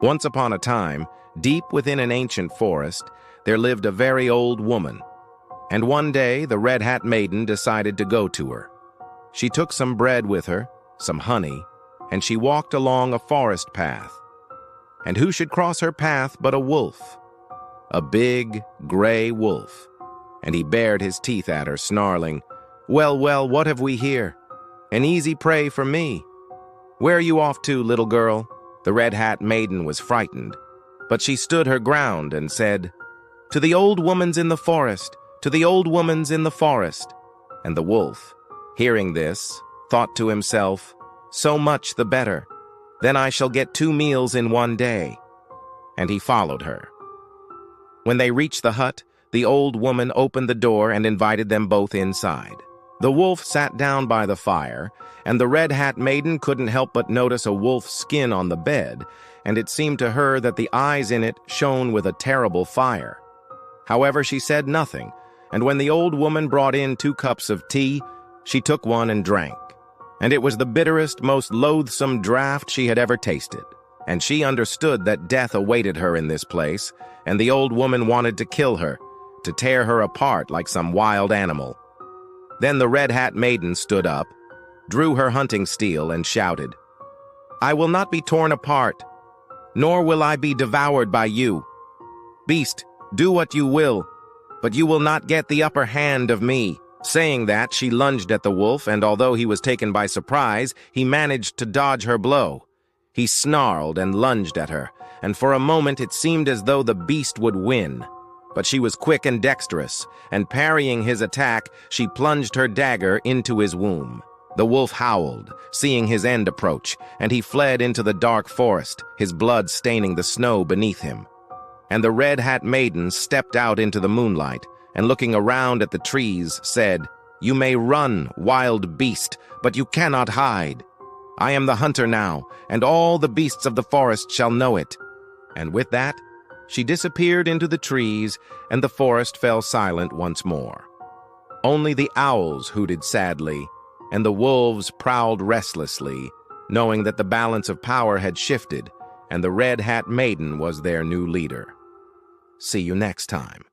Once upon a time, deep within an ancient forest, there lived a very old woman. And one day, the Red Hat Maiden decided to go to her. She took some bread with her, some honey, and she walked along a forest path. And who should cross her path but a wolf? A big, gray wolf. And he bared his teeth at her, snarling, "Well, well, what have we here? An easy prey for me. Where are you off to, little girl?" The Red Hat Maiden was frightened, but she stood her ground and said, "To the old woman's in the forest, to the old woman's in the forest." And the wolf, hearing this, thought to himself, "So much the better. Then I shall get 2 meals in one day." And he followed her. When they reached the hut, the old woman opened the door and invited them both inside. The wolf sat down by the fire, and the Red Hat Maiden couldn't help but notice a wolf's skin on the bed, and it seemed to her that the eyes in it shone with a terrible fire. However, she said nothing, and when the old woman brought in 2 cups of tea, she took one and drank. And it was the bitterest, most loathsome draught she had ever tasted. And she understood that death awaited her in this place, and the old woman wanted to kill her, to tear her apart like some wild animal. Then the Red Hat Maiden stood up, drew her hunting steel, and shouted, "I will not be torn apart, nor will I be devoured by you. Beast, do what you will, but you will not get the upper hand of me." Saying that, she lunged at the wolf, and although he was taken by surprise, he managed to dodge her blow. He snarled and lunged at her, and for a moment it seemed as though the beast would win. But she was quick and dexterous, and parrying his attack, she plunged her dagger into his womb. The wolf howled, seeing his end approach, and he fled into the dark forest, his blood staining the snow beneath him. And the Red Hat Maiden stepped out into the moonlight, and looking around at the trees, said, "You may run, wild beast, but you cannot hide. I am the hunter now, and all the beasts of the forest shall know it." And with that, she disappeared into the trees, and the forest fell silent once more. Only the owls hooted sadly, and the wolves prowled restlessly, knowing that the balance of power had shifted, and the Red Hat Maiden was their new leader. See you next time.